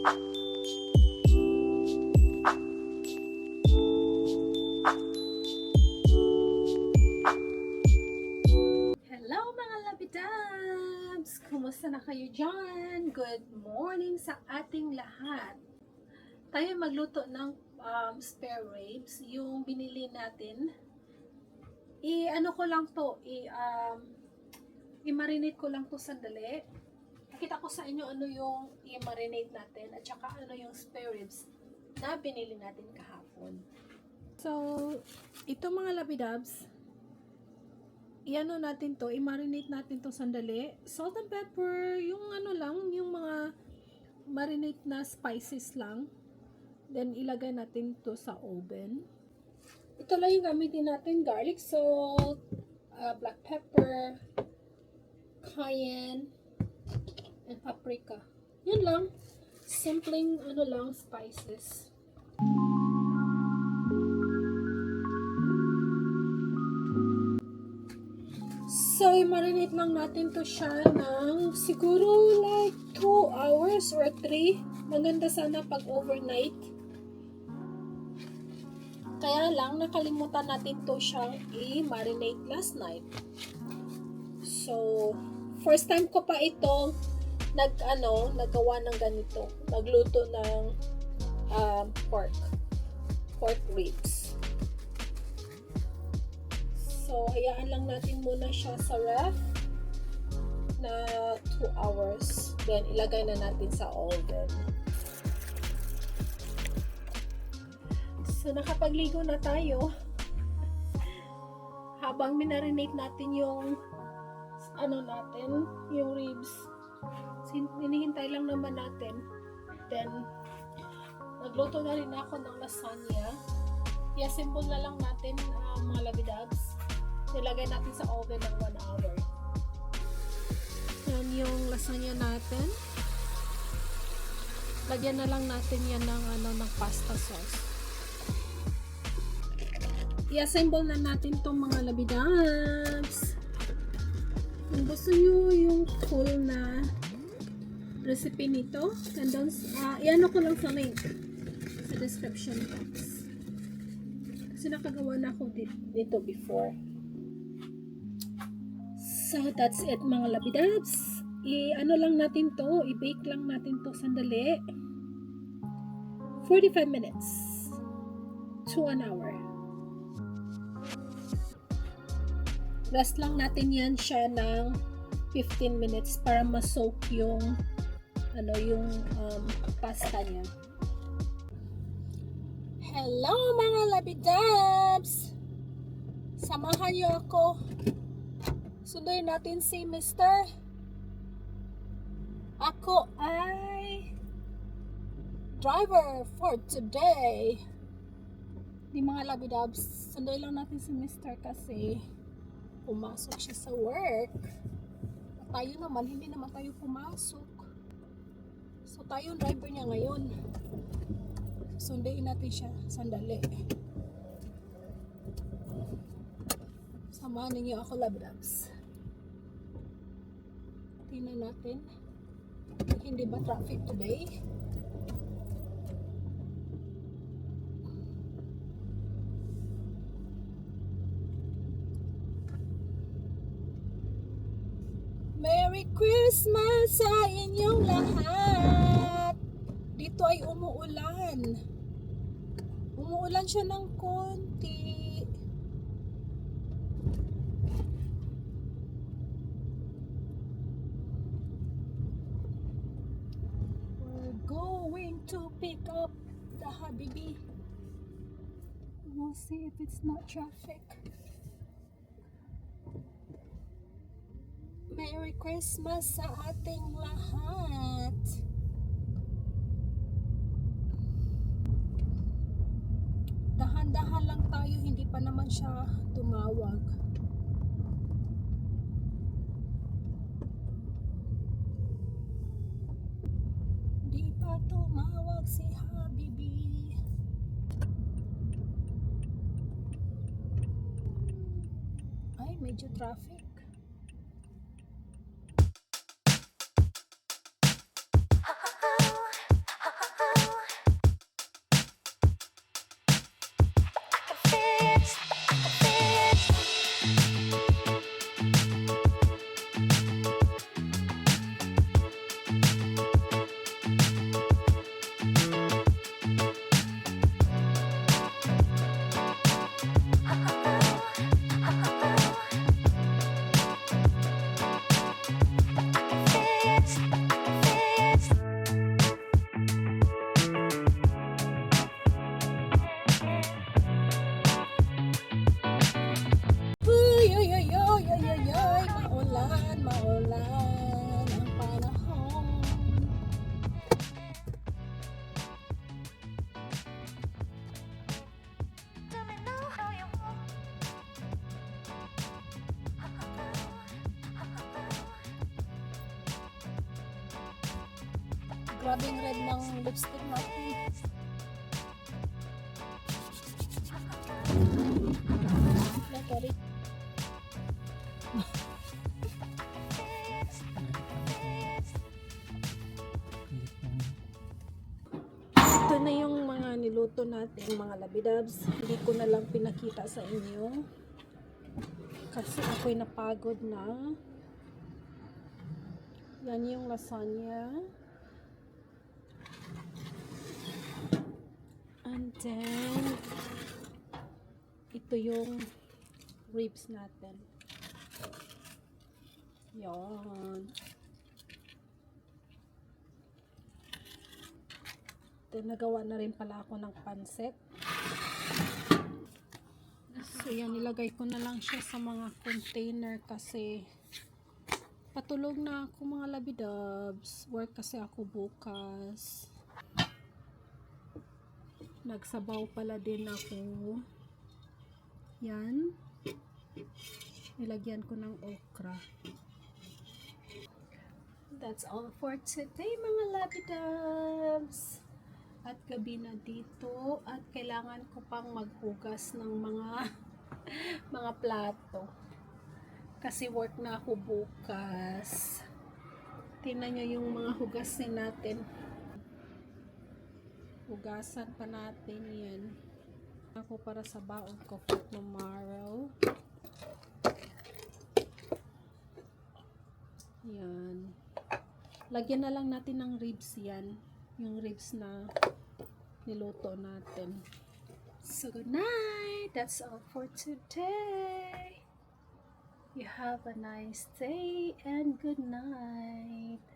Hello mga labidabs! Kumusta na kayo dyan? Good morning sa ating lahat. Tayo magluto ng spare ribs. Yung binili natin. I-ano ko lang to. I-marinate ko lang to sandali. Nakita ko sa inyo ano yung i-marinate natin at saka ano yung spare ribs na binili natin kahapon. So, ito mga labidabs, i-ano natin to, i-marinate natin to sandali. Salt and pepper, yung ano lang, yung mga marinate na spices lang. Then, ilagay natin to sa oven. Ito lang yung gamitin natin, garlic salt, black pepper, cayenne, and paprika. Yun lang. Simpleng, ano lang, spices. So, i-marinate lang natin to siya ng siguro like 2 hours or 3. Maganda sana pag overnight. Kaya lang, nakalimutan natin to siyang i-marinate last night. So, first time ko pa ito nagawa ng ganito. Nagluto ng pork ribs. So, hayaan lang natin muna siya sa ref na 2 hours. Then, ilagay na natin sa oven. So, nakapagligo na tayo. Habang minarinate natin yung yung ribs. Hinihintay lang naman natin. Then, nagluto na rin ako ng lasagna. I-assemble na lang natin mga labidabs. Nilagay natin sa oven ng 1 hour. Yan yung lasagna natin. Lagyan na lang natin yan ng pasta sauce. I-assemble na natin tong mga labidabs. Kung gusto nyo yung full na recipe nito, nandun, i-ano ko lang sa link sa description box. Kasi nakagawa na ako dito before. So, that's it mga labidabs. I-ano lang natin to, i-bake lang natin to sandali. 45 minutes to 1 hour. Rest lang natin yan siya ng 15 minutes para ma-soak yung pasta niya. Hello mga labidabs! Samahan niyo ako. Sunduin natin si Mr. Ako ay driver for today. Di mga labidabs, sunduin lang natin si Mr. kasi pumasok siya sa work. Tayo naman, hindi naman tayo pumasok. So tayo yung driver niya ngayon. Sunduin natin siya sandali. Samahan ninyo ako labidabs. Tingnan natin. Hindi ba traffic today? Merry Christmas sa inyong lahat! Dito ay umuulan. Umuulan siya ng konti. Going to pick up the Habibi. We'll see if it's not traffic. Merry Christmas sa ating lahat. Dahan-dahan lang tayo, hindi pa naman siya tumawag. Di pa tumawag si Habibi. Ay, medyo traffic. Grabing red ng lipstick natin. Sorry. Ito na yung mga niluto natin, mga labidabs. Hindi ko na lang pinakita sa inyo. Kasi ako'y napagod na. Yan yung lasagna. And then, ito yung ribs natin. Yan. Then, nagawa na rin pala ako ng pansit. So, yan, nilagay ko na lang siya sa mga container kasi patulog na ako mga labidabs. Work kasi ako bukas. Nagsabaw pala din ako. Yan. Nilagyan ko ng okra. That's all for today mga labidabs. At gabi na dito at kailangan ko pang maghugas ng mga plato kasi work na ako bukas. Tingnan nyo yung mga hugasin natin. Hugasan pa natin yan ako para sa baon ko for tomorrow. Yan, lagyan na lang natin ng ribs yan, yung ribs na niluto natin. So good night, that's all for today. You have a nice day and good night.